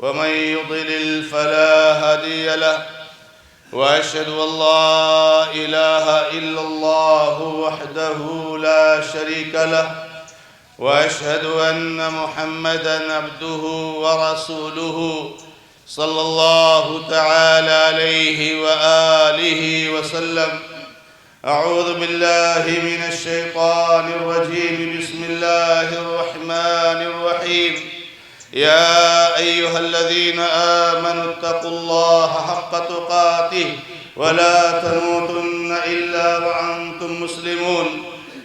ومن يضلل فلا هادي له، وأشهد أن لا إله إلا الله وحده لا شريك له، وأشهد أن محمدًا عبده ورسوله صلى الله تعالى عليه وآله وسلم. أعوذ بالله من الشيطان الرجيم. بسم الله الرحمن الرحيم. يا أيها الذين آمنوا اتقوا الله حق تقاته ولا تموتن إلا وأنتم مسلمون.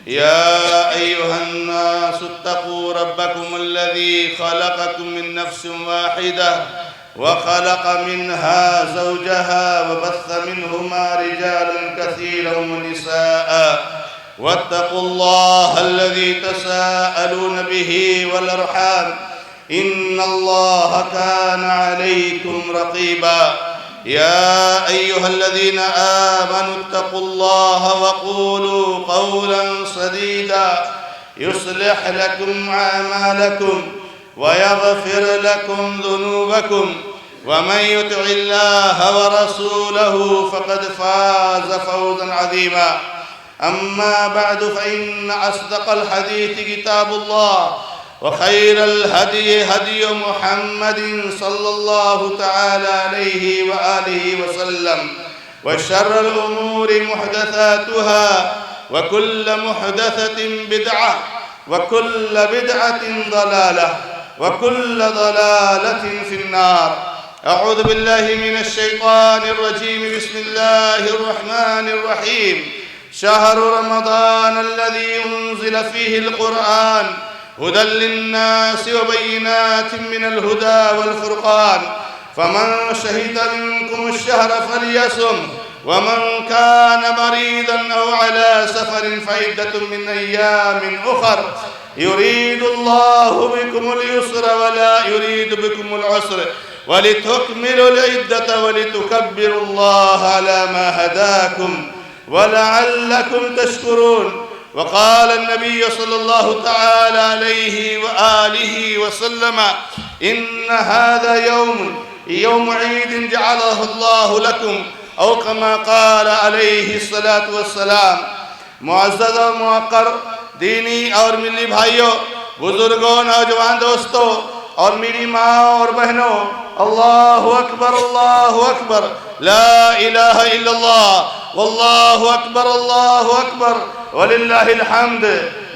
يا أيها الناس اتقوا ربكم الذي خلقكم من نفس واحدة وخلق منها زوجها وبث منهما رجالا كثيرا ونساء، واتقوا الله الذي تساءلون به والأرحام إن الله كان عليكم رقيبا. يا أيها الذين آمنوا اتقوا الله وقولوا قولا سديدا يصلح لكم أعمالكم ويغفر لكم ذنوبكم، ومن يطع الله ورسوله فقد فاز فوزا عظيما. أما بعد، فإن أصدق الحديث كتاب الله، وخير الهدي هدي محمد صلى الله تعالى عليه وآله وسلم، وشر الأمور محدثاتها، وكل محدثة بدعة، وكل بدعة ضلالة، وكل ضلالة في النار. أعوذ بالله من الشيطان الرجيم. بسم الله الرحمن الرحيم. شهر رمضان الذي أنزل فيه القرآن هدى للناس وبينات من الهدى والفرقان، فمن شهد منكم الشهر فليصم، ومن كان مريضا أو على سفر فعدة من أيام أخر، يريد الله بكم اليسر ولا يريد بكم العسر، ولتكملوا العدة ولتكبروا الله على ما هداكم ولعلكم تشكرون. وقال النبي صلى الله تعالى عليه وآله وسلم: إن هذا يوم عيد جعله الله لكم، أو كما قال عليه الصلاة والسلام. معزز اور موقر دینی اور ملی بھائیوں، بزرگوں، نوجوان دوستوں اور میری ماں اور بہنوں، اللہ اکبر، اللہ اکبر، لا الہ الا اللہ، واللہ اکبر، اللہ اکبر، وللہ الحمد۔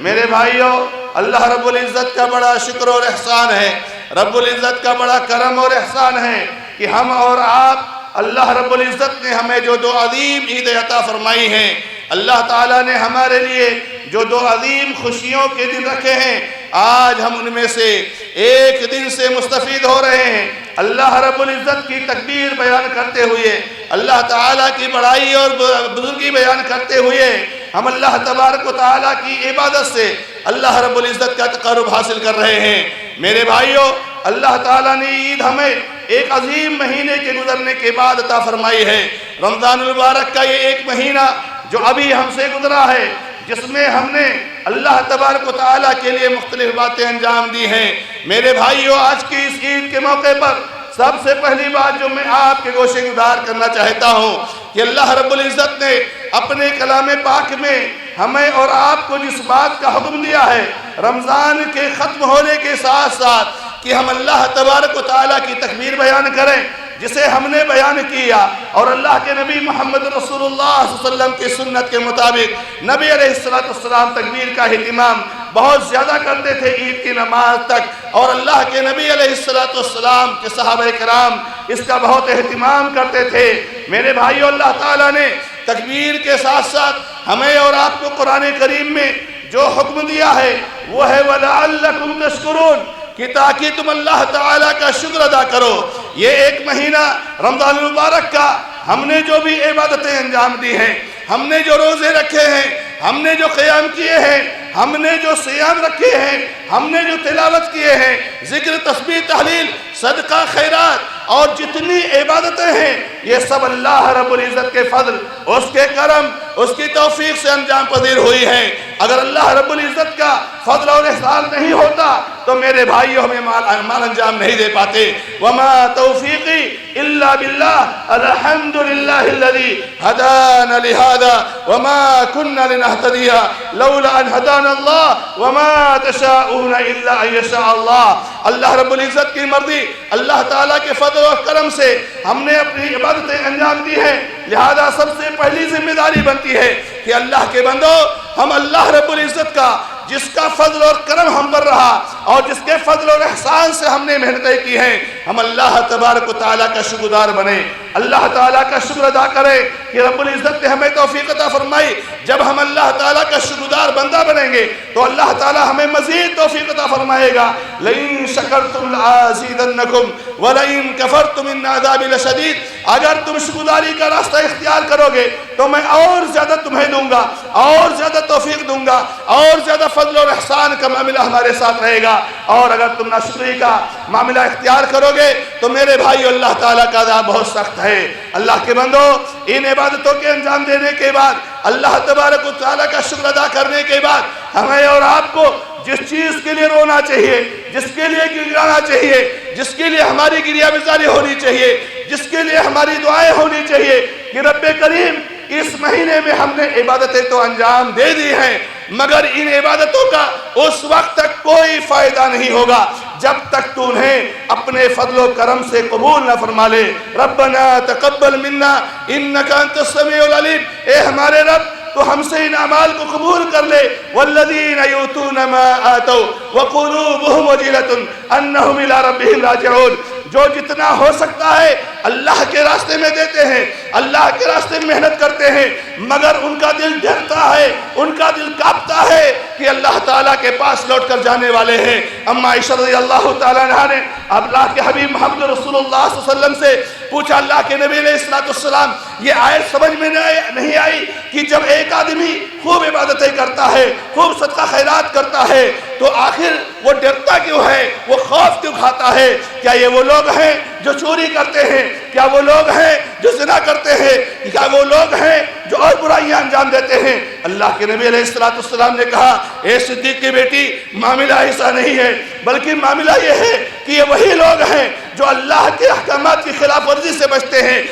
میرے بھائیوں، اللہ رب العزت کا بڑا شکر اور احسان ہے، رب العزت کا بڑا کرم اور احسان ہے کہ ہم اور آپ، اللہ رب العزت نے ہمیں جو دو عظیم عید عطا فرمائی ہیں، اللہ تعالیٰ نے ہمارے لیے جو دو عظیم خوشیوں کے دن رکھے ہیں، آج ہم ان میں سے ایک دن سے مستفید ہو رہے ہیں۔ اللہ رب العزت کی تکبیر بیان کرتے ہوئے، اللہ تعالیٰ کی بڑائی اور بزرگی بیان کرتے ہوئے، ہم اللہ تبارک و تعالیٰ کی عبادت سے اللہ رب العزت کا تقرب حاصل کر رہے ہیں۔ میرے بھائیوں، اللہ تعالیٰ نے عید ہمیں ایک عظیم مہینے کے گزرنے کے بعد عطا فرمائی ہے۔ رمضان المبارک کا یہ ایک مہینہ جو ابھی ہم سے گزرا ہے، جس میں ہم نے اللہ تبارک و تعالیٰ کے لیے مختلف باتیں انجام دی ہیں۔ میرے بھائیوں، آج کی اس عید کے موقع پر سب سے پہلی بات جو میں آپ کے گوشے گزار کرنا چاہتا ہوں کہ اللہ رب العزت نے اپنے کلام پاک میں ہمیں اور آپ کو جس بات کا حکم دیا ہے رمضان کے ختم ہونے کے ساتھ ساتھ کہ ہم اللہ تبارک و تعالیٰ کی تکبیر بیان کریں، جسے ہم نے بیان کیا، اور اللہ کے نبی محمد رسول اللہ صلی اللہ علیہ وسلم کی سنت کے مطابق نبی علیہ السلام تکبیر کا اہتمام بہت زیادہ کرتے تھے عید کی نماز تک، اور اللہ کے نبی علیہ السلام کے صحابہ کرام اس کا بہت اہتمام کرتے تھے۔ میرے بھائیو، اللہ تعالیٰ نے تکبیر کے ساتھ ساتھ ہمیں اور آپ کو قرآن کریم میں جو حکم دیا ہے وہ ہے وَلَعَلَّكُمْ تَشْكُرُونَ، کہ تاکہ تم اللہ تعالیٰ کا شکر ادا کرو۔ یہ ایک مہینہ رمضان المبارک کا ہم نے جو بھی عبادتیں انجام دی ہیں، ہم نے جو روزے رکھے ہیں، ہم نے جو قیام کیے ہیں، ہم نے جو صیام رکھے ہیں، ہم نے جو تلاوت کیے ہیں، ذکر، تسبیح، تحلیل، صدقہ، خیرات اور جتنی عبادتیں ہیں، یہ سب اللہ رب العزت کے فضل، اس کے کرم، اس کی توفیق سے انجام پذیر ہوئی ہیں۔ اگر اللہ رب العزت کا فضل اور احسان نہیں ہوتا تو میرے بھائیوں ہمیں مال انجام نہیں دے پاتے. وما توفیقی الا باللہ الحمدللہ الذی ہدانا لہذا وما كنا لنہتدی لولا ان ہدانا اللہ وما تشاءون الا ان یشاء اللہ. اللہ رب العزت کی مرضی، اللہ تعالیٰ کے فضل و کرم سے ہم نے اپنی عبادتیں انجام دی ہیں. لہذا سب سے پہلی ذمہ داری بنتی ہے کہ اللہ کے بندو ہم اللہ رب العزت کا، جس کا فضل اور کرم ہم پر رہا اور جس کے فضل اور احسان سے ہم نے محنتیں کی ہیں، ہم اللہ تبارک و تعالیٰ کا شکردار بنیں، اللہ تعالیٰ کا شکر ادا کریں کہ رب العزت نے ہمیں توفیق عطا فرمائی. جب ہم اللہ تعالیٰ کا شکردار بندہ بنیں گے تو اللہ تعالیٰ ہمیں مزید توفیق عطا فرمائے گا. لئن شکرتم لازیدنکم ولئن کفرتم ان عذابی لشدید. اگر تم شکرداری کا راستہ اختیار کرو گے تو میں اور زیادہ تمہیں دوں گا، اور زیادہ توفیق دوں گا، اور زیادہ فضل اور احسان کا معاملہ ہمارے ساتھ رہے گا. اور اگر تم ناشکری کا معاملہ اختیار کرو گے تو میرے بھائی اللہ تعالیٰ کا عذاب بہت سخت ہے. اللہ کے بندو ان عبادتوں کے انجام دینے کے بعد، اللہ تبارک و تعالیٰ کا شکر ادا کرنے کے بعد، ہمیں اور آپ کو جس چیز کے لیے رونا چاہیے، جس کے لیے گڑگڑانا چاہیے، جس کے لیے ہماری گریہ بزاری ہونی چاہیے، جس کے لیے ہماری دعائیں ہونی چاہیے کہ رب کریم اس مہینے میں ہم نے عبادتیں تو انجام دے دی ہیں، مگر ان عبادتوں کا اس وقت تک کوئی فائدہ نہیں ہوگا جب تک تو انہیں اپنے فضل و کرم سے قبول نہ فرما لے. ربنا تقبل منا انک انت السمیع العلیم. اے ہمارے رب تو ہم سے ان اعمال کو قبول کر لے. والذین یؤتون ما آتوا وقلوبهم وجلة انہم الی ربہم راجعون. جو جتنا ہو سکتا ہے اللہ کے راستے میں دیتے ہیں، اللہ کے راستے میں محنت کرتے ہیں، مگر ان کا دل ڈرتا ہے، ان کا دل کانپتا ہے کہ اللہ تعالیٰ کے پاس لوٹ کر جانے والے ہیں. اما عائشہ رضی اللہ تعالیٰ عنہ نے اللہ کے حبیب محمد رسول اللہ صلی اللہ علیہ وسلم سے پوچھا، اللہ کے نبی علیہ السلام یہ آیت سمجھ میں نہیں آئی کہ جب ایک آدمی خوب عبادتیں کرتا ہے، خوب صدقہ خیرات کرتا ہے، تو آخر وہ ڈرتا کیوں ہے، وہ خوف کیوں کھاتا ہے؟ کیا یہ وہ لوگ ہیں جو چوری کرتے ہیں؟ کیا وہ لوگ ہیں جو زنا کرتے ہیں؟ کیا وہ لوگ ہیں جو اور برائیاں انجام دیتے ہیں؟ اللہ کے نبی علیہ السلام نے کہا، اے صدیق کی بیٹی، معاملہ ایسا نہیں ہے، بلکہ معاملہ یہ ہے کہ یہ وہی لوگ ہیں جو اللہ کے احکامات کی خلاف ورزی سے بچتے ہیں،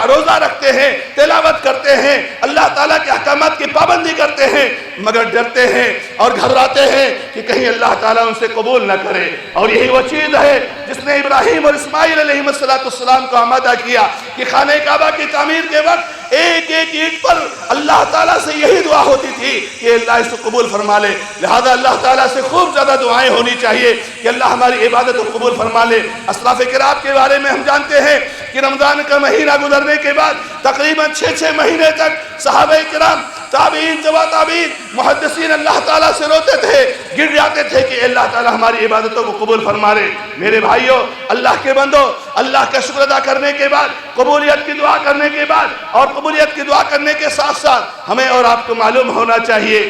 روزہ رکھتے ہیں، تلاوت کرتے ہیں، اللہ تعالیٰ کے احکامات کی پابندی کرتے ہیں، مگر ڈرتے ہیں اور گھبراتے ہیں کہ کہیں اللہ تعالیٰ ان سے قبول نہ کرے. اور یہی وہ چیز ہے جس نے ابراہیم اور اسماعیل علیہ السلام کو آمادہ کیا کہ خانہ کعبہ کی تعمیر کے وقت ایک ایک اینٹ پر اللہ تعالیٰ سے یہی دعا ہوتی تھی کہ اللہ اس کو قبول فرما لے. لہذا اللہ تعالیٰ سے خوب زیادہ دعائیں ہونی چاہیے کہ اللہ ہماری عبادت کو قبول فرما لے. اسلاف کرام کے بارے میں ہم جانتے ہیں کہ رمضان کا مہینہ گزرنے کے بعد تقریباً 6 مہینے تک صحابہ کرام، تابعین، تبع تابعین، محدثین اللہ تعالیٰ سے روتے تھے، گر جاتے تھے کہ اللہ تعالیٰ ہماری عبادتوں کو قبول فرما لے. میرے بھائیوں، اللہ کے بندو، اللہ کا شکر ادا کرنے کے بعد، قبولیت کی دعا کرنے کے بعد اور قبولیت کی دعا کرنے کے ساتھ ساتھ ہمیں اور آپ کو معلوم ہونا چاہیے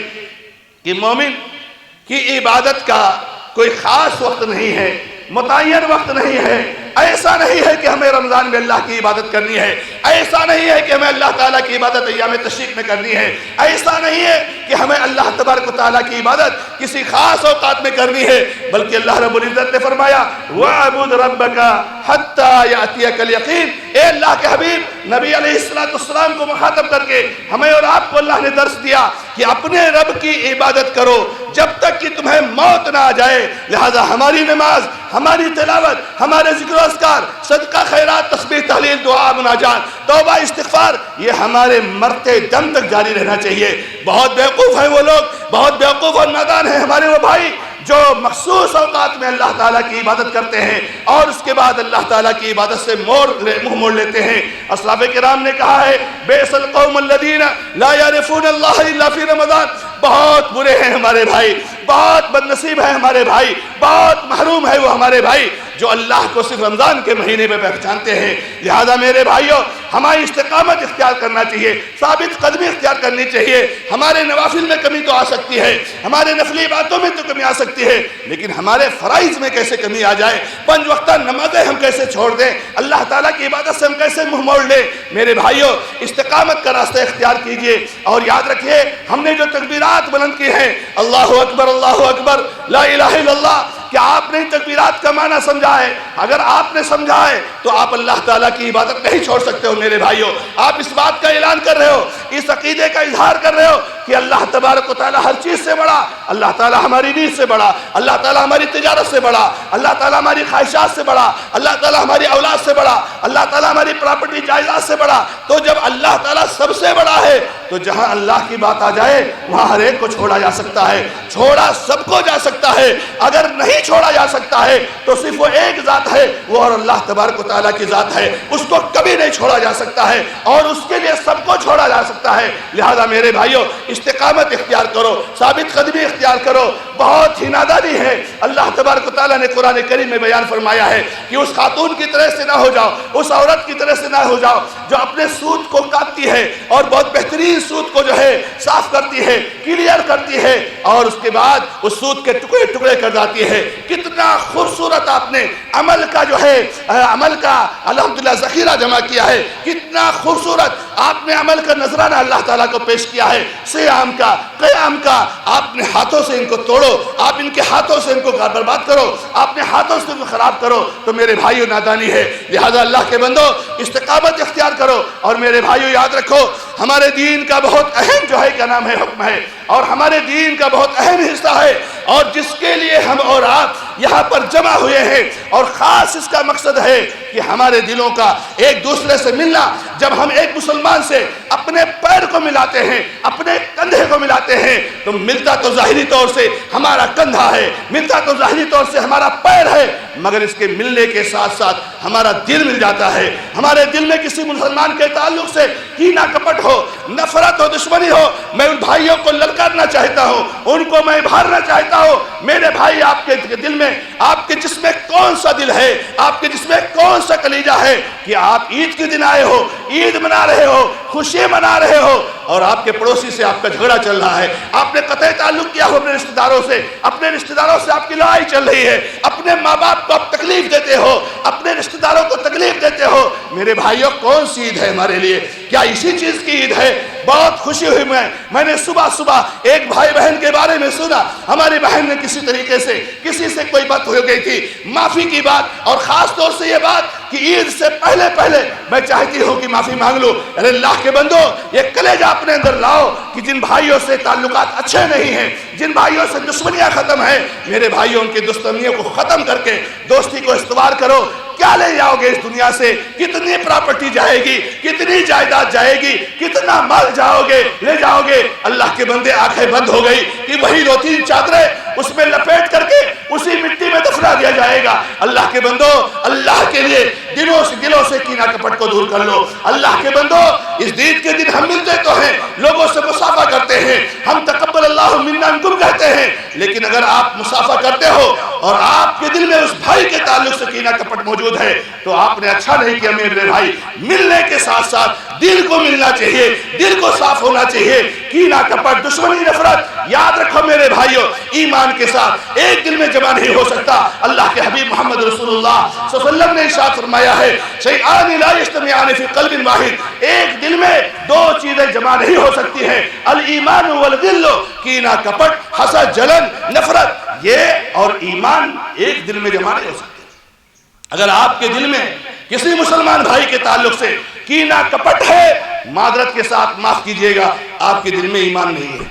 کہ مومن کی عبادت کا کوئی خاص وقت نہیں ہے، متعین وقت نہیں ہے. ایسا نہیں ہے کہ ہمیں رمضان میں اللہ کی عبادت کرنی ہے، ایسا نہیں ہے کہ ہمیں اللہ تعالیٰ کی عبادت ایام تشریق میں کرنی ہے، ایسا نہیں ہے کہ ہمیں اللہ تبارک و تعالیٰ کی عبادت کسی خاص اوقات میں کرنی ہے، بلکہ اللہ رب العزت نے فرمایا وَاعْبُدْ رَبَّكَ حَتَّى يَأْتِيَكَ الْيَقِينُ. اے اللہ کے حبیب نبی علیہ السلام کو مخاطب کر کے ہمیں اور آپ کو اللہ نے درس دیا کہ اپنے رب کی عبادت کرو جب تک کہ تمہیں موت نہ آ جائے. لہذا ہماری نماز، ہماری تلاوت، ہمارے ذکر و اذکار، صدقہ خیرات، تسبیح تحلیل، دعا، مناجات، توبہ، استغفار، یہ ہمارے مرتے دم تک جاری رہنا چاہیے. بہت بیوقوف ہیں وہ لوگ، بہت بیوقوف اور نادان ہیں ہمارے وہ بھائی جو مخصوص اوقات میں اللہ تعالیٰ کی عبادت کرتے ہیں اور اس کے بعد اللہ تعالیٰ کی عبادت سے منہ موڑ لیتے ہیں. اسلاف کرام نے کہا ہے بئس القوم الذین لا یعرفون اللہ الا فی رمضان. بہت برے ہیں ہمارے بھائی بہت بدنصیب ہے ہمارے بھائی، بہت محروم ہے وہ ہمارے بھائی جو اللہ کو صرف رمضان کے مہینے میں پہچانتے ہیں۔ لہذا میرے بھائیوں، ہماری استقامت اختیار کرنا چاہیے، ثابت قدمی اختیار کرنی چاہیے۔ ہمارے نوافل میں کمی تو آ سکتی ہے، ہمارے نفلی باتوں میں تو کمی آ سکتی ہے، لیکن ہمارے فرائض میں کیسے کمی آ جائے؟ 5 وقتہ نمازیں ہم کیسے چھوڑ دیں؟ اللہ تعالیٰ کی عبادت سے ہم کیسے منہ موڑ لیں؟ میرے بھائیوں، استقامت کا راستہ اختیار کیجئے، اور یاد رکھیے ہم نے جو تکبیرات بلند کی ہیں، اللہ اکبر، لا الہ الا اللہ، کیا آپ نے تکبیرات کا معنی سمجھا ہے؟ اگر آپ نے سمجھا ہے تو آپ اللہ تعالیٰ کی عبادت نہیں چھوڑ سکتے ہو میرے بھائیوں۔ آپ اس بات کا اعلان کر رہے ہو، اس عقیدے کا اظہار کر رہے ہو کہ اللہ تبارک و تعالیٰ ہر چیز سے بڑا، اللہ تعالیٰ ہماری نیت سے بڑا، اللہ تعالیٰ ہماری تجارت سے بڑا، اللہ تعالیٰ ہماری خواہشات سے بڑا، اللہ تعالیٰ ہماری اولاد سے بڑا، اللہ تعالیٰ ہماری پراپرٹی جائیداد سے بڑا۔ تو جب اللہ تعالیٰ سب سے بڑا ہے تو جہاں اللہ کی بات آ جائے وہاں ہر ایک کو چھوڑا جا سکتا ہے، چھوڑا سب کو جا سکتا ہے۔ اگر نہیں چھوڑا جا سکتا ہے تو صرف وہ ایک ذات ہے، وہ اور اللہ تبارک و تعالیٰ کی ذات ہے، اس کو کبھی نہیں چھوڑا جا سکتا ہے، اور اس کے لیے سب کو چھوڑا جا سکتا ہے۔ لہذا میرے بھائیوں، استقامت اختیار کرو، ثابت قدمی اختیار کرو۔ بہت ہی نادانی ہے، اللہ تبارک و تعالیٰ نے قرآن کریم میں بیان فرمایا ہے کہ اس خاتون کی طرح سے نہ ہو جاؤ، اس عورت کی طرح سے نہ ہو جاؤ جو اپنے سود کو کاٹتی ہے اور بہت بہترین سود کو جو ہے صاف کرتی ہے، کلیئر کرتی ہے، اور اس کے بعد اس سود کے ٹکڑے ٹکڑے کر جاتی ہے۔ کتنا خوبصورت آپ نے عمل کا جو ہے عمل کا الحمدللہ ذخیرہ جمع کیا ہے، کتنا خوبصورت آپ نے عمل کا نذرانہ اللہ تعالیٰ کو پیش کیا ہے، صیام کا، قیام کا۔ آپ نے ہاتھوں سے ان کو توڑو، آپ ان کے ہاتھوں سے ان کو برباد کرو، آپ نے ہاتھوں سے ان کو خراب کرو، تو میرے بھائیوں نادانی ہے۔ لہذا اللہ کے بندو، استقامت اختیار کرو، اور میرے بھائیوں یاد رکھو ہمارے دین کا بہت اہم جو ہے کیا نام ہے حکم ہے، اور ہمارے دین کا بہت اہم حصہ ہے، اور جس کے لیے ہم اور آپ یہاں پر جمع ہوئے ہیں، اور خاص اس کا مقصد ہے کہ ہمارے دلوں کا ایک دوسرے سے ملنا۔ جب ہم ایک مسلمان سے اپنے پیر کو ملاتے ہیں، اپنے کندھے کو ملاتے ہیں، تو ملتا تو ظاہری طور سے ہمارا کندھا ہے، ملتا تو ظاہری طور سے ہمارا پیر ہے، مگر اس کے ملنے کے ساتھ ساتھ ہمارا دل مل جاتا ہے۔ ہمارے دل میں کسی مسلمان کے تعلق سے کینہ کپٹ ہو، نفرت ہو، دشمنی ہو، میں ان بھائیوں کو للکارنا چاہتا ہوں، ان کو میں بھارنا چاہتا ہوں۔ میرے بھائی، آپ کے دل میں، آپ کے جسم میں کون سا دل ہے، آپ کے جسم میں کون سا کلیجہ ہے کہ آپ عید کے دن آئے ہو، عید منا رہے ہو، خوشی منا رہے ہو، اور آپ کے پڑوسی سے آپ کا جھگڑا چل رہا ہے، آپ نے قطع تعلق کیا ہو اپنے رشتہ داروں سے، اپنے رشتہ داروں سے آپ کی لڑائی چل رہی ہے، اپنے ماں باپ کو آپ تکلیف دیتے ہو، اپنے رشتہ داروں کو تکلیف دیتے ہو۔ میرے بھائیوں، کون سی عید ہے ہمارے لیے؟ کیا اسی چیز کی عید ہے؟ بہت خوشی ہوئی میں نے صبح ایک بھائی بہن کے بارے میں سنا، ہماری بہن نے کسی طریقے سے کسی سے کوئی بات ہو گئی تھی، معافی کی بات، اور خاص طور سے یہ بات کہ عید سے پہلے میں چاہتی ہوں کہ معافی مانگ لوں۔ ارے اللہ کے بندو، یہ کلیجہ اپنے اندر لاؤ کہ جن بھائیوں سے تعلقات اچھے نہیں ہیں، جن بھائیوں سے دشمنیاں ختم ہیں، میرے بھائیوں ان کی دشمنیوں کو ختم کر کے دوستی کو استوار کرو۔ کیا لے جاؤ گے اس دنیا سے؟ کتنی پراپرٹی جائے گی، کتنی جائیداد جائے گی، کتنا مال لے جاؤ گے؟ اللہ کے بندے، آنکھیں بند ہو گئی کہ وہی 2-3 چادریں اس میں لپیٹ کر کے اسی مٹی میں دفنا دیا جائے گا۔ اللہ کے بندو، اللہ کے لیے دلوں سے کینہ کپٹ کو دور کر لو۔ اللہ کے بندو، اس عید کے دن ہم ملتے تو ہیں، لوگوں سے مصافحہ کرتے ہیں، ہم تقبل اللہ منا منکم کہتے ہیں، لیکن اگر آپ مصافحہ کرتے ہو اور آپ کے دل میں اس بھائی کے تعلق سے کینہ کپٹ موجود ہے تو آپ نے اچھا نہیں کیا میرے بھائی۔ ملنے کے ساتھ ساتھ دل کو ملنا چاہیے، دل کو صاف ہونا چاہیے۔ کینہ کپٹ، دشمنی، نفرت، یاد رکھو میرے بھائیوں، ایمان کے ساتھ ایک دل میں جمع نہیں ہو سکتا۔ اللہ کے حبیب محمد رسول اللہ صلی اللہ علیہ وسلم نے ارشاد فرمایا ہے، شیئان لا یجتمعان فی قلب واحد، ایک دل میں 2 چیزیں جمع نہیں ہو سکتی ہیں، الایمان والغل، کینہ کپٹ، حسد، جلن، نفرت، یہ اور ایمان ایک دل میں جمع نہیں ہو سکتے۔ اگر آپ کے دل میں کسی مسلمان بھائی کے تعلق سے کینہ کپٹ ہے، معذرت کے ساتھ معاف کیجئے گا، آپ کے دل میں ایمان نہیں ہے۔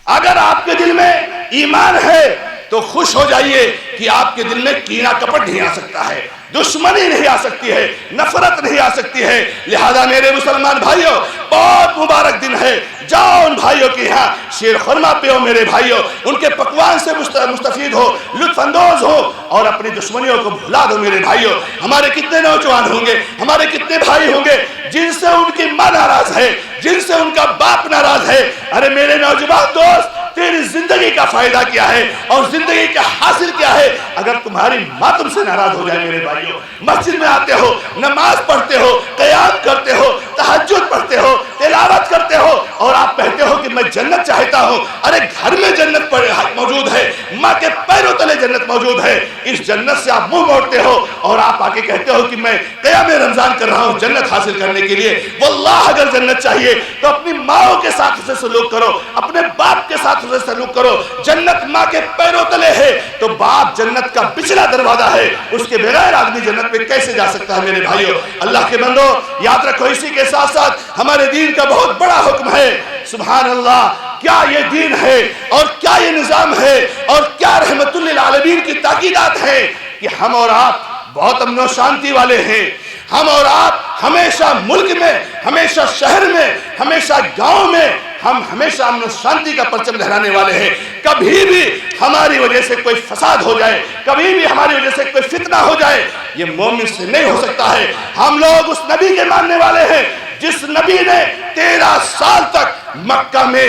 اگر آپ کے دل میں ایمان ہے تو خوش ہو جائیے کہ آپ کے دل میں کینہ کپٹ نہیں آ سکتا ہے، دشمنی نہیں آ سکتی ہے، نفرت نہیں آ سکتی ہے۔ لہذا میرے مسلمان بھائیوں، بہت مبارک دن ہے، جاؤ ان بھائیوں کے یہاں شیر خورما پیو میرے بھائیوں، ان کے پکوان سے مستفید ہو، لطف اندوز ہو، اور اپنی دشمنیوں کو بھلا دو میرے بھائیوں۔ ہمارے کتنے نوجوان ہوں گے، ہمارے کتنے بھائی ہوں گے جن سے ان کی ماں ناراض ہے، جن سے ان کا باپ ناراض ہے۔ ارے میرے نوجوان دوست، تیری زندگی کا فائدہ کیا ہے اور زندگی کا حاصل کیا ہے؟ اگر تمہاری ماں تم سے ناراض ہو جائے میرے بھائیوں، مسجد میں آتے ہو، نماز پڑھتے ہو، قیام کرتے ہو، تہجد پڑھتے ہو، تلاوت کرتے ہو اور آپ کہتے ہو کہ میں جنت چاہتا ہوں، ارے گھر میں جنت موجود ہے، ماں کے پیروں تلے جنت موجود ہے، اس جنت سے آپ منہ موڑتے ہو اور آپ آ کے کہتے ہو کہ میں قیام رمضان کر رہا ہوں جنت حاصل کرنے کے لیے۔ واللہ اگر جنت چاہیے تو اپنی ماں کے ساتھ اسے سلوک کرو، اپنے باپ کے ساتھ اسے سلوک کرو۔ جنت ماں کے پیروں تلے ہے تو باپ جنت کا پچھلا دروازہ ہے، اس کے بغیر آدمی جنت میں کیسے جا سکتا ہے میرے بھائیوں؟ اللہ کے بندو یاد رکھو، اسی کے ساتھ ساتھ ہمارے دین کا بہت بڑا حکم ہے۔ سبحان اللہ، کیا یہ دین ہے اور کیا یہ نظام ہے اور کیا رحمت للعالمین کی تاکیدات ہیں کہ ہم اور آپ بہت امن و شانتی والے ہیں۔ ہم اور آپ ہمیشہ ملک میں، ہمیشہ شہر میں، ہمیشہ گاؤں میں ہم ہمیشہ امن و شانتی کا پرچم لہرانے والے ہیں۔ کبھی بھی ہماری وجہ سے کوئی فساد ہو جائے، کبھی بھی ہماری وجہ سے کوئی فتنہ ہو جائے، یہ مومن سے نہیں ہو سکتا ہے۔ ہم لوگ اس نبی کے ماننے والے ہیں جس نبی نے 13 سال تک مکہ میں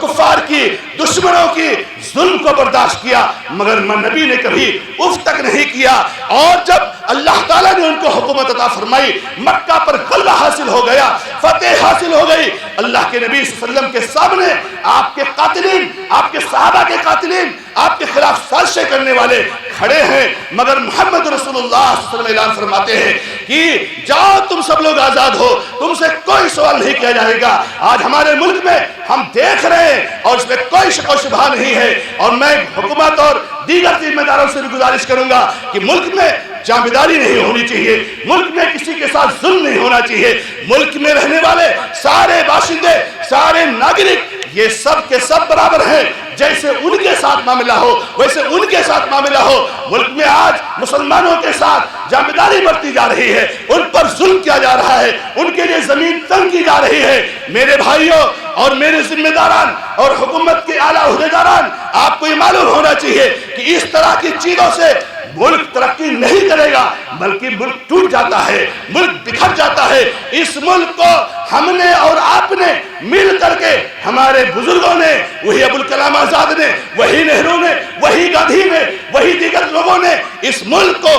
کفار کی، دشمنوں کی ظلم کو برداشت کیا، مگر نبی نے کبھی اف تک نہیں کیا۔ اور جب اللہ تعالیٰ نے ان کو حکومت عطا فرمائی، مکہ پر غلبہ حاصل ہو گیا، فتح حاصل ہو گئی، اللہ کے نبی صلی اللہ علیہ وسلم کے سامنے آپ کے قاتلین، آپ کے صحابہ کے قاتلین، آپ کے خلاف سازشیں کرنے والے کھڑے ہیں، مگر محمد رسول اللہ صلی اللہ علیہ وسلم اعلان فرماتے ہیں کہ جاؤ تم سب لوگ آزاد ہو، تم سے کوئی سوال نہیں کیا جائے گا۔ آج ہمارے ملک میں ہم دیکھ رہے ہیں اور اس میں کوئی شک و شبہ نہیں ہے، اور میں حکومت اور دیگر ذمہ داروں سے بھی گزارش کروں گا کہ ملک میں جانبداری نہیں ہونی چاہیے، ملک میں کسی کے ساتھ ظلم نہیں ہونا چاہیے۔ ملک میں رہنے والے سارے باشندے، سارے ناگرک یہ سب کے سب برابر ہیں، جیسے ان کے ساتھ معاملہ ہو ویسے ان کے ساتھ معاملہ ہو۔ ملک میں آج مسلمانوں کے ساتھ جانبداری برتی جا رہی ہے، ان پر ظلم کیا جا رہا ہے، ان کے لیے زمین تنگ کی جا رہی ہے۔ میرے بھائیوں اور میرے ذمہ داران اور حکومت کے اعلیٰ عہدیداران، آپ کو یہ معلوم ہونا چاہیے کہ اس طرح کی چیزوں سے ملک ترقی نہیں کرے گا، بلکہ ملک ٹوٹ جاتا ہے، ملک بکھر جاتا ہے۔ اس ملک کو ہم نے اور آپ نے مل کر کے، ہمارے بزرگوں نے، وہی ابوالکلام آزاد نے، وہی نہرو نے، وہی گاندھی نے، وہی دیگر لوگوں نے اس ملک کو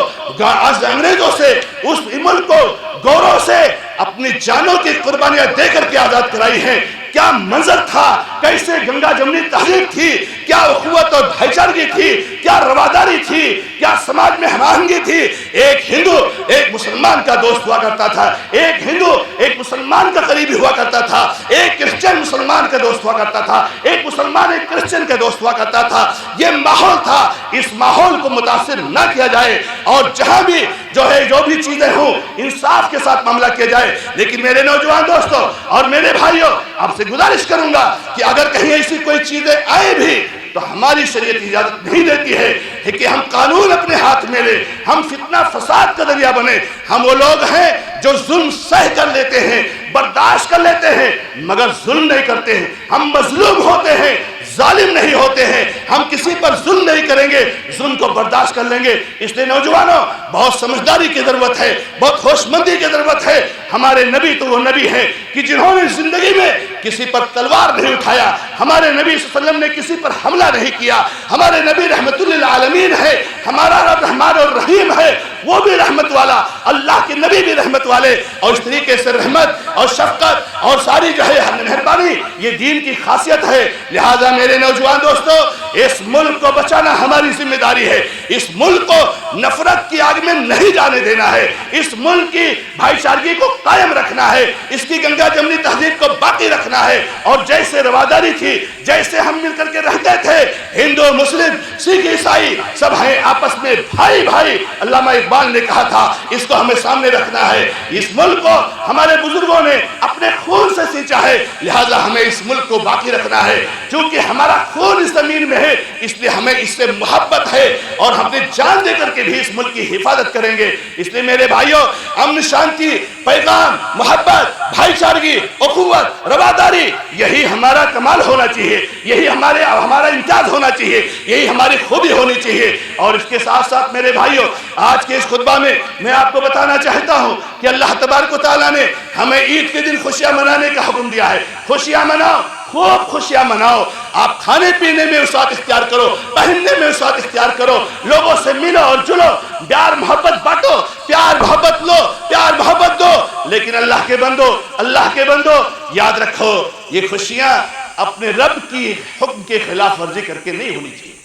انگریزوں سے، اس ملک کو گوروں سے اپنی جانوں کی قربانیاں دے کر کے آزاد کرائی ہیں۔ کیا منظر تھا، کیسے گنگا جمنی تہذیب تھی، کیا اخوت اور بھائی چارگی تھی، کیا رواداری تھی، کیا سماج میں ہم آہنگی تھی۔ ایک ہندو ایک مسلمان کا دوست ہوا کرتا تھا، ایک ہندو ایک مسلمان کا قریبی ہوا کرتا تھا، ایک کرسچن مسلمان کا دوست ہوا کرتا تھا، ایک مسلمان ایک کرسچن کا دوست ہوا کرتا تھا۔ یہ ماحول تھا، اس ماحول کو متاثر نہ کیا جائے، اور جہاں بھی جو بھی چیزیں ہوں انصاف کے ساتھ معاملہ کیا جائے۔ لیکن میرے نوجوان دوستوں اور میرے بھائیوں، آپ سے گزارش کروں گا کہ اگر کہیں ایسی کوئی چیزیں آئے بھی تو ہماری شریعت اجازت نہیں دیتی ہے کہ ہم قانون اپنے ہاتھ میں لیں، ہم فتنہ فساد کا ذریعہ بنے۔ ہم وہ لوگ ہیں جو ظلم سہ کر لیتے ہیں، برداشت کر لیتے ہیں، مگر ظلم نہیں کرتے ہیں۔ ہم مظلوم ہوتے ہیں، ظالم نہیں ہوتے ہیں۔ ہم کسی پر ظلم نہیں کریں گے، ظلم کو برداشت کر لیں گے۔ اس لیے نوجوانوں، بہت سمجھداری کی ضرورت ہے، بہت ہوش مندی کی ضرورت ہے۔ ہمارے نبی تو وہ نبی ہیں کہ جنہوں نے زندگی میں کسی پر تلوار نہیں اٹھایا، ہمارے نبی صلی اللہ علیہ وسلم نے کسی پر حملہ نہیں کیا۔ ہمارے نبی رحمت للعالمین ہے، ہمارا رب رحمان اور رحیم ہے، وہ بھی رحمت والا، اللہ کے نبی بھی رحمت والے، اور اس طریقے سے رحمت اور شفقت اور ساری جو ہے مہربانی یہ دین کی خاصیت ہے۔ لہذا میرے نوجوان دوستو، اس ملک کو بچانا ہماری ذمہ داری ہے۔ اس ملک کو نفرت کی آگ میں نہیں جانے دینا ہے، اس ملک کی بھائی چارگی کو قائم رکھنا ہے، اس کی گنگا جمنی تہذیب کو باقی رکھنا ہے، اور جیسے رواداری تھی، جیسے ہم مل کر کے رہتے تھے، ہندو مسلم سکھ عیسائی سب ہیں آپس میں بھائی بھائی، علامہ اقبال نے کہا تھا، اس کو ہمیں سامنے رکھنا ہے۔ اس ملک کو ہمارے بزرگوں نے اپنے خون سے سینچا ہے، لہذا ہمیں اس ملک کو باقی رکھنا ہے۔ چونکہ ہمارا خون اس زمین میں ہے، اس لیے ہمیں اس سے محبت ہے، اور ہم اپنی جان دے کر کے بھی اس ملک کی حفاظت کریں گے۔ اس لیے میرے بھائیوں، امن شانتی، پیغام، محبت، بھائی چارگی، اخوت، رواداری، یہی ہمارا کمال ہونا چاہیے، یہی ہمارا امتیاز ہونا چاہیے، یہی ہماری خوبی ہونی چاہیے۔ اور اس کے ساتھ ساتھ میرے بھائیوں، آج کے اس خطبہ میں آپ کو بتانا چاہتا ہوں کہ اللہ تبارک و تعالیٰ نے ہمیں عید کے دن خوشیاں منانے کا حکم دیا ہے۔ خوشیاں مناؤ، خوب خوشیاں مناؤ. آپ کھانے پینے میں وسعت اختیار کرو, پہننے میں وسعت اختیار کرو, لوگوں سے ملو اور جلو, پیار محبت بانٹو, پیار محبت لو, پیار محبت دو. لیکن اللہ کے بندو یاد رکھو, یہ خوشیاں اپنے رب کی حکم کے خلاف ورزی کر کے نہیں ہونی چاہیے.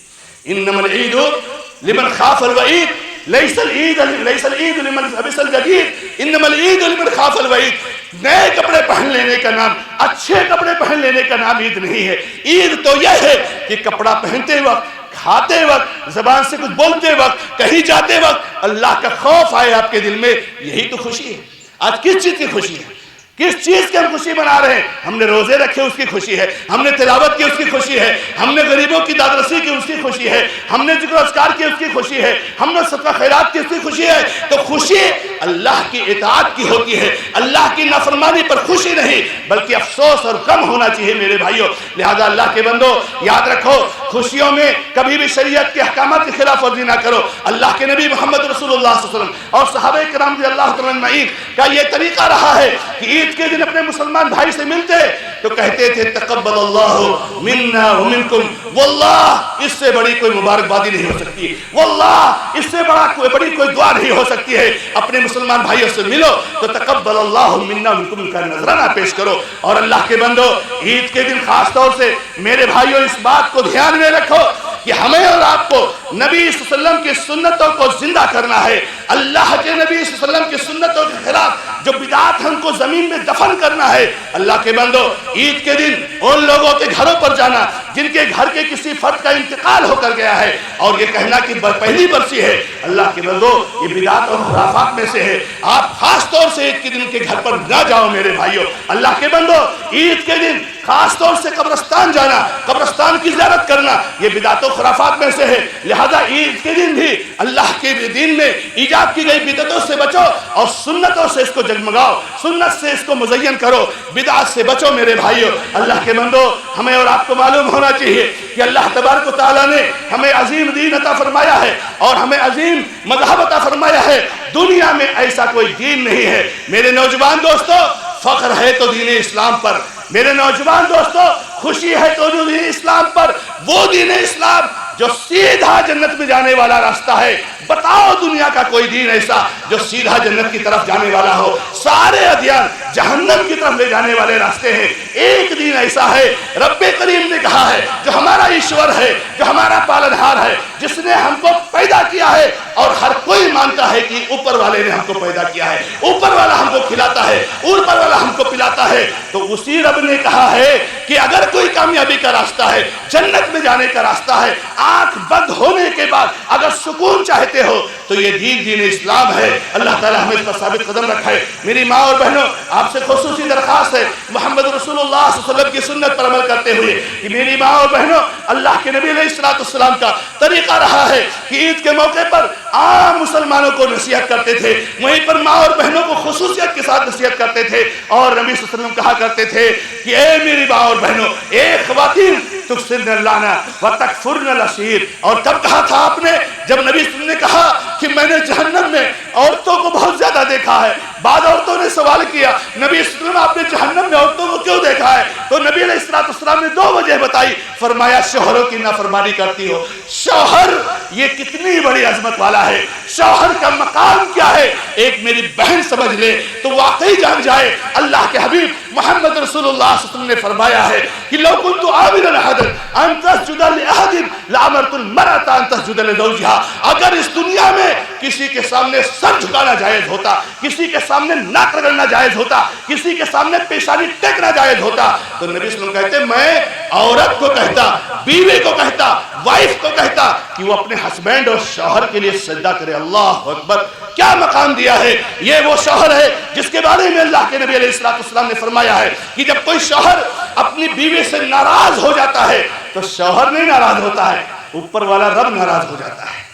انما العید لمن خاف الوعید لیس العید لمن لبس الجدید انما العید لمن خاف الوعید. نئے کپڑے پہن لینے کا نام, اچھے کپڑے پہن لینے کا نام عید نہیں ہے. عید تو یہ ہے کہ کپڑا پہنتے وقت, کھاتے وقت, زبان سے کچھ بولتے وقت, کہیں جاتے وقت اللہ کا خوف آئے آپ کے دل میں. یہی تو خوشی ہے. آج کس چیز کی خوشی ہے؟ کس چیز کی ہم خوشی منا رہے ہیں؟ ہم نے روزے رکھے اس کی خوشی ہے, ہم نے تلاوت کی اس کی خوشی ہے, ہم نے غریبوں کی دادرسی کی اس کی خوشی ہے, ہم نے ذکر و اذکار کی اس کی خوشی ہے, ہم نے صدقہ خیرات کی اس کی خوشی ہے. تو خوشی اللہ کی اطاعت کی ہوتی ہے, اللہ کی نافرمانی پر خوشی نہیں, بلکہ افسوس اور غم ہونا چاہیے میرے بھائیوں. لہذا اللہ کے بندو یاد رکھو, خوشیوں میں کبھی بھی شریعت کے احکامات کی خلاف ورزی نہ کرو. اللہ کے نبی محمد رسول اللہ صلی اللہ علیہ وسلم اور صحابہ کرام رضی اللہ تعالیٰ اجمعین کا یہ طریقہ رہا ہے کہ عید کے دن اپنے مسلمان بھائی سے ملتے تو کہتے تھے تقبل اللہ منا ومنکم. واللہ اس سے بڑی کوئی مبارکبادی نہیں ہو سکتی, واللہ اس سے بڑی کوئی دعا نہیں ہو سکتی ہے. اپنے مسلمان بھائیوں سے ملو تو تقبل اللہ منا ومنکم کا نذرانہ پیش کرو. اور اللہ کے بندو عید کے دن خاص طور سے میرے بھائیوں اس بات کو دھیان میں رکھو کہ ہمیں اور آپ کو نبی صلی اللہ علیہ وسلم کی سنتوں کو زندہ کرنا ہے. اللہ کے نبی صلی اللہ علیہ وسلم کی سنتوں کے خلاف جو بدعات ہم کو زمین میں دفن کرنا ہے. اللہ کے بندو عید کے دن ان لوگوں کے گھروں پر جانا جن کے گھر کے کسی فرد کا انتقال ہو کر گیا ہے اور یہ کہنا کہ پہلی برسی ہے, اللہ کے بندو یہ بدعات اور خرافات میں سے ہے. آپ خاص طور سے عید کے دن کے گھر پر نہ جاؤ میرے بھائیوں. اللہ کے بندو عید کے دن خاص طور سے قبرستان جانا, قبرستان کی زیارت کرنا یہ بدعات و خرافات میں سے ہے. لہذا عید کے دن بھی اللہ کے دین میں ایجاد کی گئی بدعتوں سے بچو اور سنتوں سے اس کو جگمگاؤ, سنت سے اس کو مزین کرو, بدعات سے بچو میرے بھائیوں. اللہ کے بندو ہمیں اور آپ کو معلوم ہونا چاہیے کہ اللہ تبارک و تعالیٰ نے ہمیں عظیم دین عطا فرمایا ہے اور ہمیں عظیم مذہب عطا فرمایا ہے. دنیا میں ایسا کوئی دین نہیں ہے. میرے نوجوان دوستو فخر ہے تو دین اسلام پر, میرے نوجوان دوستو خوشی ہے تو دین اسلام پر, وہ دین اسلام جو سیدھا جنت میں جانے والا راستہ ہے. بتاؤ دنیا کا کوئی دین ایسا جو سیدھا جنت کی طرف جانے والا ہو؟ سارے ادیان جہنم کی طرف لے جانے والے راستے ہیں. ایک دین ایسا ہے, رب کریم نے کہا ہے, جو ہمارا ایشور ہے, جو ہمارا پالنہار ہے, جس نے ہم کو پیدا کیا ہے. اور ہر کوئی مانتا ہے کہ اوپر والے نے ہم کو پیدا کیا ہے, اوپر والا ہم کو کھلاتا ہے, اوپر والا ہم کو پلاتا ہے. تو اسی رب نے کہا ہے کہ اگر کوئی کامیابی کا راستہ ہے, جنت میں جانے کا راستہ ہے, آنکھ بند ہونے کے بعد اگر سکون چاہتے ہو تو یہ دین اسلام ہے. اللہ تعالیٰ ہمیں اس پر ثابت قدم رکھے. میری ماں اور بہنوں آپ سے خصوصی درخواست ہے محمد رسول اللہ صلی اللہ علیہ وسلم کی سنت پر عمل کرتے ہوئے کہ میری ماں اور بہنوں اللہ کے نبی علیہ السلام کا طریقہ رہا ہے کہ عید کے موقع پر عام مسلمانوں کو نصیحت کرتے تھے, وہیں پر ماں اور بہنوں کو خصوصیت کے ساتھ نصیحت کرتے تھے. اور نبی صلی اللہ علیہ وسلم کہا کرتے تھے کہ اے میری ماں اور بہنوں, اے خواتین تکثرن اللانا وتکفرن العشیر. اور کب کہا تھا آپ نے؟ جب نبی صلی اللہ علیہ وسلم نے کہا کہ میں نے جہنم میں عورتوں کو بہت زیادہ دیکھا ہے. بعض عورتوں نے سوال کیا نبی صلی اللہ علیہ وسلم آپ نے جہنم میں عورتوں کو کیوں دیکھا ہے؟ تو نبی علیہ السلام نے 2 وجہ بتائی. فرمایا شوہروں کی نافرمانی کرتی ہو. شوہر یہ کتنی بڑی عظمت والا ہے, شوہر کا مقام کیا ہے, ایک میری بہن سمجھ لے تو واقعی جان جائے. اللہ کے حبیب محمد رسول اللہ صلی اللہ علیہ وسلم نے فرمایا ہے کہ لو كنت آمرا احدا ان تسجد لاحد لامرت المرأة ان تسجد لزوجها. اگر اس دنیا میں کسی کے سامنے سر جھکانا جائز ہوتا, کسی کے سامنے ناک رگڑنا جائز ہوتا, کسی کے سامنے پیشانی ٹیکنا جائز ہوتا, تو نبی صلی اللہ علیہ وسلم کہتے میں عورت کو کہتا, بیوی کو کہتا, وائف کو کہتا کہ وہ اپنے ہسبینڈ اور شوہر کے لیے سجدہ کرے. اللہ اکبر, کیا مقام دیا ہے. یہ وہ شوہر ہے جس کے بارے میں اللہ کے نبی علیہ السلام نے فرمایا ہے کہ جب کوئی شوہر اپنی بیوی سے ناراض ہو جاتا ہے تو شوہر نہیں ناراض ہوتا ہے, اوپر والا رب ناراض ہو جاتا ہے.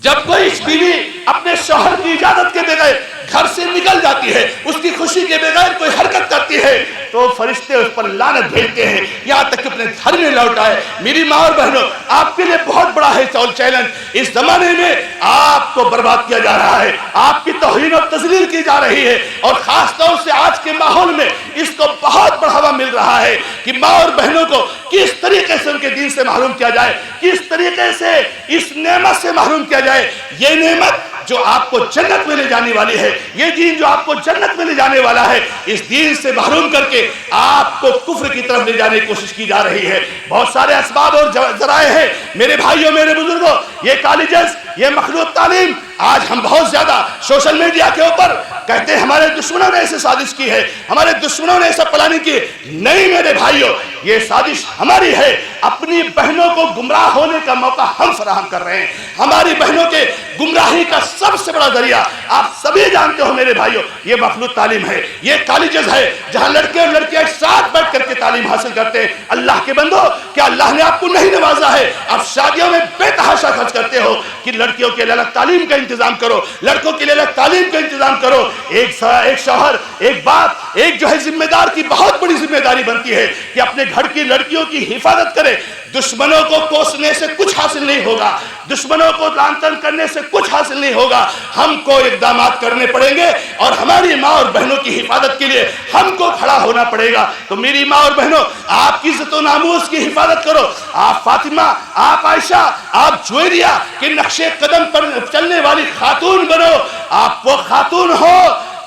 جب کوئی بیوی اپنے شوہر کی اجازت کے بغیر گھر سے نکل جاتی ہے، اس کی خوشی کے بغیر کوئی حرکت کرتی ہے تو فرشتے اس پر لعنت بھیجتے ہیں یہاں تک کہ اپنے گھر میں لوٹ آئے۔ میری ماں اور بہنوں، آپ کے لیے بہت بڑا ہے چیلنج۔ اس زمانے میں آپ کو برباد کیا جا رہا ہے، آپ کی توہین و تذلیل کی جا رہی ہے، اور خاص طور سے آج کے ماحول میں اس کو بہت بڑھاوا مل رہا ہے کہ ماں اور بہنوں کو کس طریقے سے ان کے دین سے محروم کیا جائے، کس طریقے سے اس نعمت سے محروم کیا جائے۔ یہ نعمت جو آپ کو جنت میں لے جانے والی ہے، یہ دین جو آپ کو جنت میں لے جانے والا ہے، اس دین سے محروم کر کے آپ کو کفر کی طرف لے جانے کی کوشش کی جا رہی ہے۔ بہت سارے اسباب اور ذرائع ہیں میرے بھائیوں، میرے بزرگوں، یہ کالجز، یہ مخلوط تعلیم، آج ہم بہت زیادہ سوشل میڈیا کے اوپر کہتے ہیں ہمارے دشمنوں نے ایسے سازش کی ہے، ہمارے دشمنوں نے ایسا پلاننگ کی ہے۔ نہیں میرے بھائیوں، یہ سازش ہماری ہے، اپنی بہنوں کو گمراہ ہونے کا موقع ہم فراہم کر رہے ہیں۔ ہماری بہنوں کے گمراہی کا سب سے بڑا ذریعہ آپ سبھی جانتے ہو میرے بھائیوں، یہ مخلوط تعلیم ہے، یہ کالجز ہے جہاں لڑکے اور لڑکیاں ایک ساتھ بیٹھ کر کے تعلیم حاصل کرتے ہیں۔ اللہ کے بندو، کیا اللہ نے آپ کو نہیں نوازا ہے؟ آپ شادیوں میں بے تحاشا خرچ کرتے ہو کہ لڑکیوں کے لیے الگ تعلیم کا انتظام کرو، لڑکوں کے لیے الگ تعلیم کا انتظام کرو۔ ایک شوہر، ایک باپ، ایک جو ہے ذمہ دار کی بہت بڑی ذمہ داری بنتی ہے کہ اپنے گھر کی لڑکیوں کی حفاظت کرے۔ دشمنوں کو کوسنے سے کچھ حاصل نہیں ہوگا، دشمنوں کو لعن طعن کرنے سے کچھ حاصل نہیں ہوگا۔ ہم کو اقدامات کرنے پڑیں گے اور ہماری ماں اور بہنوں کی حفاظت کے لیے ہم کو کھڑا ہونا پڑے گا۔ تو میری ماں اور بہنوں، آپ کی عزت و ناموس کی حفاظت کرو۔ آپ فاطمہ، آپ عائشہ، آپ جویریہ کے نقش قدم پر چلنے والی خاتون بنو۔ آپ وہ خاتون ہو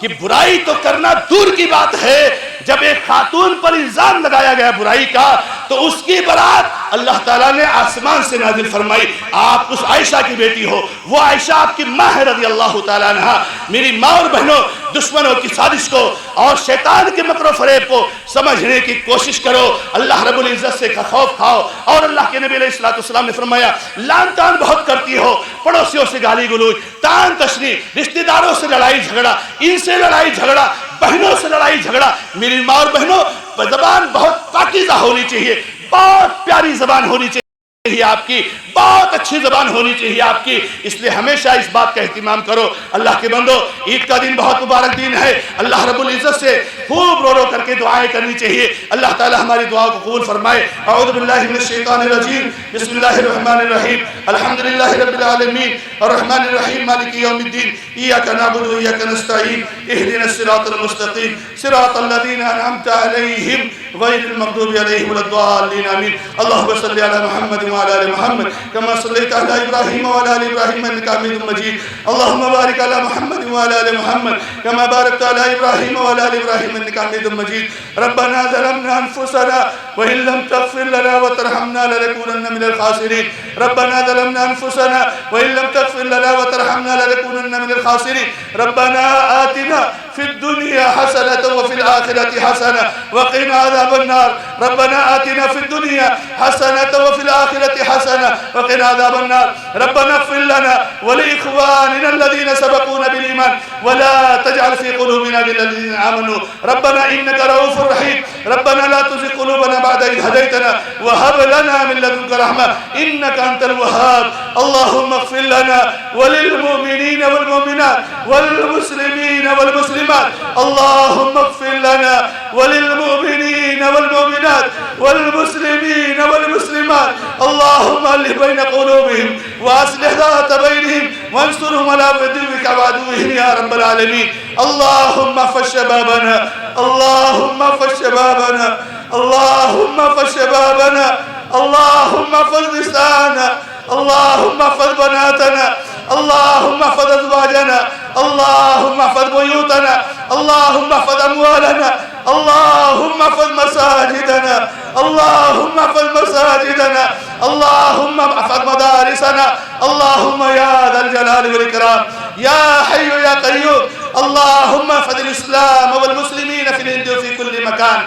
کہ برائی تو کرنا دور کی بات ہے، جب ایک خاتون پر الزام لگایا گیا برائی کا تو اس کی برات اللہ تعالیٰ نے آسمان سے نازل فرمائی۔ آپ اس عائشہ کی بیٹی ہو، وہ عائشہ آپ کی ماں ہے رضی اللہ تعالیٰ عنہ۔ میری ماں اور بہنوں، دشمنوں کی سازش کو اور شیطان کے مکر و فریب کو سمجھنے کی کوشش کرو، اللہ رب العزت سے خوف کھاؤ۔ اور اللہ کے نبی علیہ السلام نے فرمایا، لعن طعن بہت کرتی ہو، پڑوسیوں سے گالی گلوچ، تان تشنی، رشتہ داروں سے لڑائی جھگڑا، ان سے لڑائی جھگڑا، بہنوں سے لڑائی جھگڑا۔ میری ماں اور بہنوں، زبان بہت پاکیزہ ہونی چاہیے، بہت پیاری زبان ہونی چاہیے آپ کی، بہت اچھی زبان ہونی چاہیے آپ کی۔ اس لیے ہمیشہ اس بات کا اہتمام کرو۔ اللہ کے بندو، عید کا دن بہت مبارک دن ہے، اللہ رب العزت سے خوب رو رو کر کے دعائیں کرنی چاہیے۔ اللہ تعالی ہماری دعا کو قبول فرمائے۔ اعوذ باللہ من الشیطان الرجیم، بسم اللہ الرحمن الرحیم، الحمدللہ رب العالمین، الرحمن الرحیم، مالک یوم الدین، ایاک نعبد و ایاک نستعین، اہدنا الصراط المستقیم، صراط الذین انعمت علیہم غیر المغضوب علیہم ولا الضالین، آمین۔ اللہم صلی علی محمد وعلى آل محمد كما صليت على إبراهيم وعلى آل إبراهيم إنك حميد مجيد، اللهم بارك على محمد وعلى آل محمد كما باركت على إبراهيم وعلى آل إبراهيم إنك حميد مجيد۔ ربنا ظلمنا أنفسنا وإن لم تغفر لنا وترحمنا لنكونن من الخاسرين، ربنا ظلمنا أنفسنا وإن لم تغفر لنا وترحمنا لنكونن من الخاسرين، ربنا آتنا في الدنيا حسنة وفي الآخرة حسنة وقنا عذاب النار، ربنا آتنا في الدنيا حسنة وفي الآخرة حسنة وقنا عذاب النار، ربنا اغفر لنا ولإخواننا الذين سبقونا بالإيمان ولا تجعل في قلوبنا غلا للذين آمنوا ربنا إنك رؤوف رحيم، ربنا لا تزغ قلوبنا بعد إذ هديتنا وهب لنا من لدنك رحمة إنك أنت الوهاب، اللهم اغفر لنا وللمؤمنين والمؤمنات والمسلمين والمسلمات، اللهم اغفر لنا وللمؤمنين والمؤمنات والمسلمين والمسلمات، اللهم ألف بين قلوبهم وأصلح ذات بينهم وانصرهم على عدوك وعدوهم يا رب العالمين، اللهم احفظ شبابنا، اللهم احفظ شبابنا، اللهم احفظ شبابنا، اللهم احفظ نساءنا، اللهم احفظ بناتنا، اللهم احفظ أزواجنا، اللهم احفظ بيوتنا، اللهم احفظ أموالنا، اللهم احفظ مساجدنا، اللهم احفظ مساجدنا، اللهم احفظ مدارسنا، اللهم يا ذا الجلال والإكرام يا حي يا قيوم، اللهم احفظ الإسلام والمسلمين في الهند وفي كل مكان،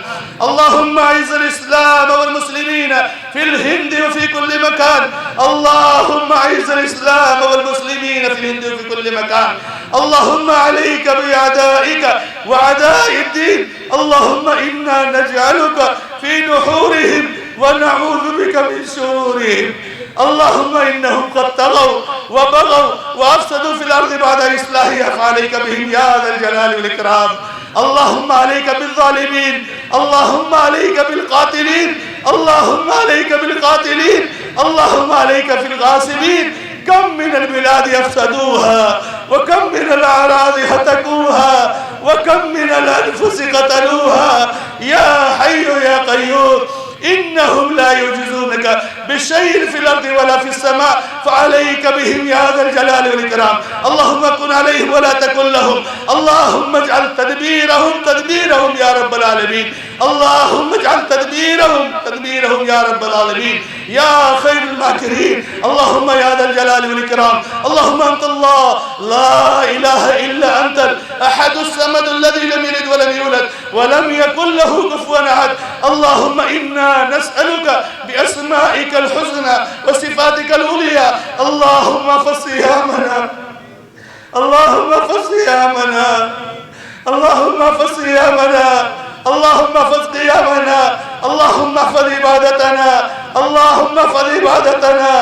اللهم اعز الإسلام والمسلمين في الهند وفي كل مكان، اللهم اعز الإسلام والمسلمين في الهند وفي كل مكان، اللهم عليك بأعدائك وأعداء الدين، اللهم إنا نجعلك في نحورهم ونعوذ بك من شرورهم، اللهم إنهم قد طغوا وبغوا وأفسدوا في الأرض بعد إصلاحها فعليك بهم يا ذا الجلال والإكرام. اللهم عليك بالظالمين، اللهم عليك بالقاتلين، اللهم عليك بالقاتلين، اللهم عليك في الغاصبين. كم من البلاد أفسدوها، وكم من الأعراض هتكوها، وكم من الأنفس قتلوها. يا حي يا قيوم إنهم لا يعجزونك بشيء في الأرض ولا في السماء فعليك بهم يا ذا الجلال والإكرام. اللهم كن عليهم ولا تكن لهم. اللهم اجعل تدبيرهم يا رب العالمين. اللهم اجعل تدبيرهم يا رب العالمين يا خير الماكرين. اللهم يا ذا الجلال والإكرام. اللهم أنت الله لا إله إلا أنت الأحد الصمد الذي لم يلد ولم يولد ولم يكن له كفوا أحد. اللهم إنا نسألك بأسمائك الحسنى وصفاتك العليا. اللهم فص صيامنا، اللهم فص صيامنا، اللهم فص صيامنا، اللهم فص قيامنا، اللهم احفظ عبادتنا، اللهم احفظ عبادتنا.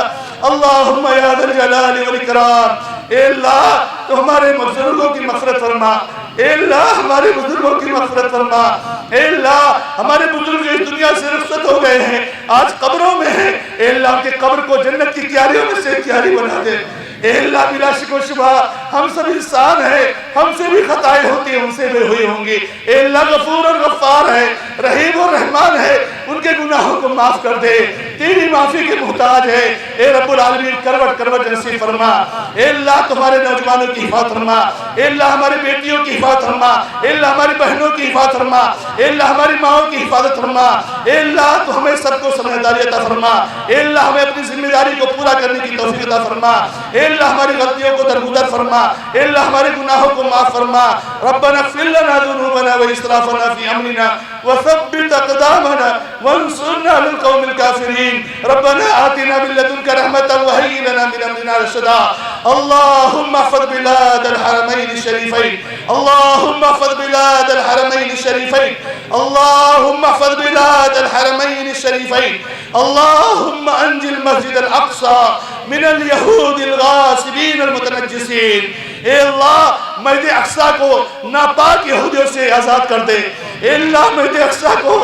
اللهم يا ذا الجلال والإكرام. اے اللہ تو ہمارے بزرگوں کی مغفرت فرما، اے اللہ ہمارے بزرگوں کی مغفرت فرما. اے اللہ ہمارے بزرگ اس دنیا سے رخصت ہو گئے ہیں، آج قبروں میں ہیں. اے اللہ ان کے قبر کو جنت کی کیاریوں میں سے کیاری بنا دے. اے اللہ بلا شک و شبہ ہم سب انسان ہیں، ہم سے بھی خطائیں ہوتی ہیں، ان سے بھی ہوئی ہوں گی. اے اللہ غفور اور غفار ہے، رحیم اور رحمان ہے، ان کے گناہوں کو معاف کر دے. تیری معافی کے محتاج ہے. اے رب العالمین کروٹ کروٹ نصیب فرما. اے اللہ تمہارے نوجوانوں کی حفاظت فرما. اے اللہ ہماری بیٹیوں کی حفاظت فرما. اے اللہ ہماری بہنوں کی حفاظت فرما. اے اللہ ہماری ماؤں کی حفاظت فرما. اے اللہ تو ہمیں سب کو سمجھداری عطا فرما. اے اللہ ہمیں اپنی ذمہ داری کو پورا کرنے کی توفیق عطا فرما. اے اللہ ہماری غلطیوں کو درگزر فرما. اے اللہ ہمارے گناہوں کو معاف فرما. ربنا اغفر لنا ذنوبنا واسرافنا في امرنا وثبت اقدامنا وانصرنا على القوم الكافرين. ربنا آتنا من لدنك رحمة وهيئ لنا من امرنا رشدا. اللهم احفظ بلاد الحرمين الشريفين، اللهم احفظ بلاد الحرمين الشريفين، اللهم احفظ بلاد الحرمين الشريفين. اللهم انجِ المسجد الاقصى من اليهود الغاصبين المتنجسين. اے اللہ مسجد اقصی کو ناپاک یہودیوں سے آزاد کر دے. اے اللہ مسجد اقصی کو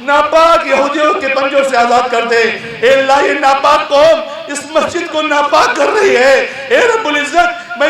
ناپاک یہودیوں کے پنجوں سے آزاد کر دے. اے اللہ یہ ناپاک قوم اس مسجد کو ناپاک کر رہی ہے. اے رب العزت میں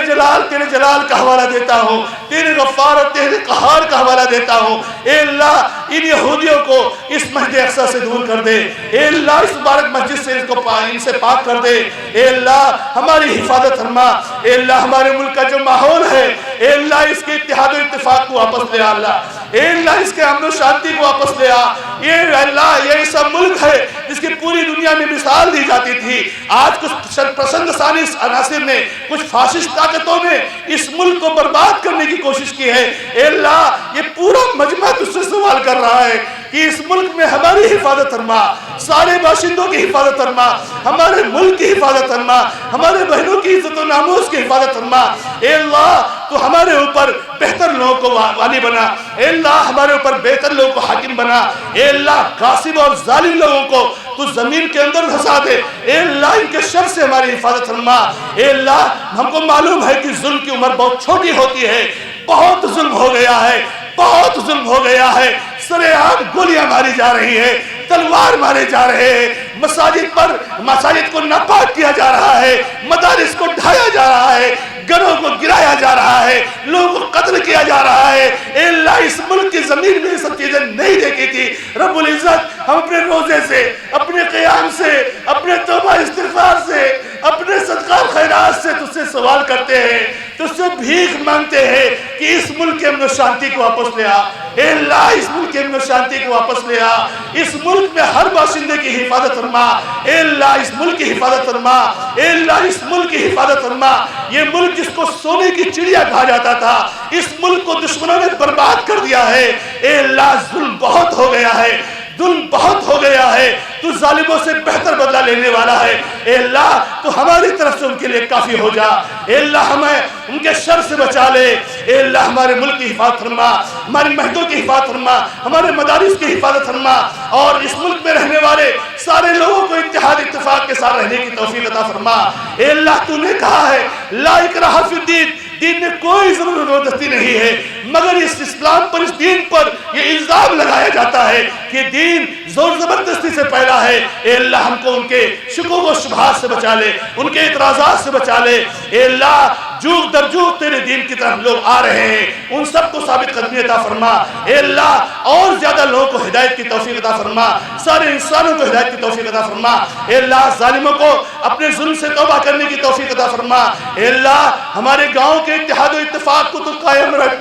تیرے جلال کا حوالہ دیتا ہوں، تیرے غفار اور تیرے قہار کا حوالہ دیتا ہوں. اے اللہ ان یہودیوں کو اس مسجد اقصی سے دور کر دے. اے اللہ اس مبارک مسجد سے ان سے پاک کر دے. اے اللہ ہماری حفاظت فرما. اے اللہ ہمارے ملک کا جو ماحول ہے، اے اللہ اس کے اتحاد و اتفاق کو واپس لے آ. اللہ اے اللہ اس کے امن و شانتی کو واپس لے آ. یہ اللہ یہ ایسا ملک ہے جس کی پوری دنیا میں مثال دی جاتی تھی. آج کچھ پسند سالس عناصر نے، کچھ فاشسٹ طاقتوں نے اس ملک کو برباد کرنے کی کوشش کی ہے. اے اللہ یہ پورا مجمع تجھ سے سوال کر رہا ہے کہ اس ملک میں ہماری حفاظت فرما، سارے باشندوں کی حفاظت فرما، ہمارے ملک کی حفاظت فرما، ہمارے بہنوں کی عزت و ناموس کی حفاظت فرما. اے اللہ تو ہمارے اوپر بہتر لوگوں کو والی بنا. اے اللہ ہمارے اوپر بہتر لوگوں کو حاکم بنا. اے اللہ غاصب اور ظالم لوگوں کو تو زمین کے اندر دھسا دے. اے اللہ ان کے شر سے ہماری حفاظت فرما. اے اللہ ہم کو معلوم ہے کہ ظلم کی عمر بہت چھوٹی ہوتی ہے. بہت ظلم ہو گیا ہے، بہت ظلم ہو گیا ہے. سرے عام گولیاں ماری جا رہی ہیں، تلوار مارے جا رہے ہیں، مساجد کو ناپاک کیا جا رہا ہے، مدارس کو ڈھایا جا رہا ہے، گھروں کو گرایا جا رہا ہے، لوگوں کو قتل کیا جا رہا ہے. اے اللہ اس ملک کی زمین میں یہ سب چیزیں نہیں دیکھی تھی. رب العزت ہم اپنے روزے سے، اپنے قیام سے، اپنے توبہ استغفار سے، اپنے صدقہ خیرات سے تجھ سے سوال کرتے ہیں، تجھ سے بھیک مانگتے ہیں کہ اس ملک کے امن و شانتی کو واپس لے آ. اے اللہ اس ملک کے امن و شانتی کو واپس لے آ. اس ملک میں ہر باشندے کی حفاظت فرما. اے اللہ اس ملک کی حفاظت فرما. اے اللہ اس ملک کی حفاظت فرما. یہ ملک جس کو سونے کی چڑیا کہا جاتا تھا، اس ملک کو دشمنوں نے برباد کر دیا ہے. اے اللہ ظلم بہت ہو گیا ہے، ظلم بہت ہو گیا ہے، تو ظالموں سے بہتر بدلہ لینے والا ہے۔ اے اللہ تو ہماری طرف سے ان کے لیے کافی ہو جا۔ اے اللہ ہمیں ان کے شر سے بچا لے۔ اے اللہ ہمارے ملک کی حفاظت فرما، ہماری مسجدوں کی حفاظت فرما، ہمارے مدارس کی حفاظت فرما، اور اس ملک میں رہنے والے سارے لوگوں کو اتحاد اتفاق کے ساتھ رہنے کی توفیق عطا فرما۔ اے اللہ تو نے کہا ہے لا اکراہ فی الدین، دین میں کوئی زبردستی نہیں ہے، مگر اس اسلام پر، اس دین پر یہ الزام لگایا جاتا ہے کہ دین زور زبردستی سے پھیلا ہے۔ اے اللہ ہم کو ان کے شکوک و شبہات سے بچا لے، ان کے اعتراضات سے بچا لے۔ اے اللہ جوگ در جوگ تیرے دین کی طرف لوگ آ رہے ہیں، ان سب کو ثابت قدمی عطا فرما۔ اے اللہ اور زیادہ لوگوں کو ہدایت کی توفیق عطا فرما، سارے انسانوں کو ہدایت کی توفیق عطا فرما۔ اے اللہ ظالموں کو اپنے ظلم سے توبہ کرنے کی توفیق عطا فرما۔ اے اللہ ہمارے گاؤں کے اتحاد و اتفاق کو تو قائم رکھ۔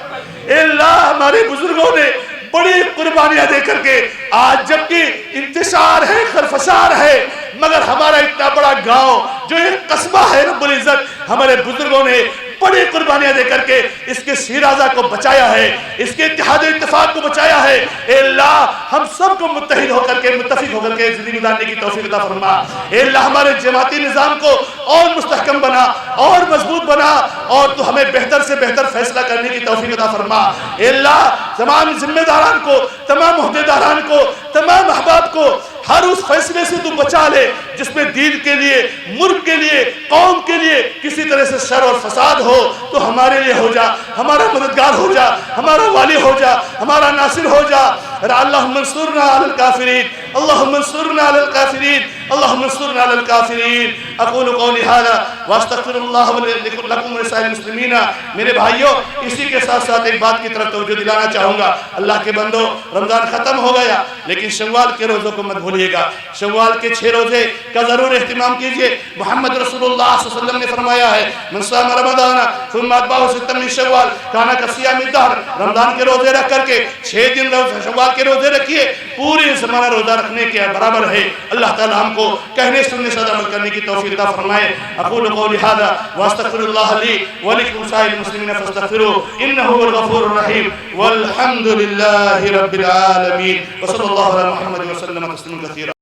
اے اللہ ہمارے بزرگوں نے بڑی قربانیاں دے کر کے آج جبکہ انتشار ہے، خرفشار ہے، مگر ہمارا اتنا بڑا گاؤں جو ایک قصبہ ہے رب العزت، ہمارے بزرگوں نے بڑی قربانیاں دے کر کے اس کے شیرازہ کو بچایا ہے، اس کے اتحاد و اتفاق کو بچایا ہے۔ اے اللہ ہم سب کو متحد ہو کر کے، متفق ہو کر کے زندگی گزارنے کی توفیق عطا فرما۔ اے اللہ ہمارے جماعتی نظام کو اور مستحکم بنا، اور مضبوط بنا، اور تو ہمیں بہتر سے بہتر فیصلہ کرنے کی توفیق عطا فرما۔ اے اللہ تمام ذمہ داران کو، تمام عہدیداران کو، تمام احباب کو ہر اس فیصلے سے تو بچا لے جس میں دین کے لیے، ملک کے لیے، قوم کے لیے کسی طرح سے شر اور فساد ہو تو ہمارے لیے ہو جا، ہمارا مددگار ہو جا، ہمارا والی ہو جا، ہمارا ناصر ہو جا۔ اللہم انصرنا علی الکافرین، اللہم انصرنا علی الکافرین، اللہم انصرنا علی الکافرین۔ اقول قولی ھذا واستغفر اللہ لکم ولسائر المسلمین۔ میرے بھائیوں اسی کے ساتھ ساتھ ایک بات کی طرف توجہ دلانا چاہوں گا۔ اللہ کے بندو رمضان ختم ہو گیا لیکن شوال کے روزوں کو مت بھولیے گا۔ شوال کے 6 روزے کا ضرور اہتمام کیجئے۔ محمد رسول اللہ صلی اللہ علیہ وسلم نے فرمایا ہے من صام رمضان ثم اتبعہ ستا من شوال کان کصیام الدہر۔ رمضان کے روزے رکھ کر کے 6 دن شوال کے روزے رکھیے، پوری زمانہ روزہ رکھنے کے برابر ہے۔ اللہ تعالی ہم کو کہنے سننے سے عمل کرنے کی توفیق عطا فرمائے۔ اقول قولی ھذا واستغفر اللہ لی ولکم سائر المسلمین فاستغفروہ انہ هو الغفور الرحیم والحمد للہ رب العالمین وصلی اللہ علی محمد وسلم تسلیما کثیرا۔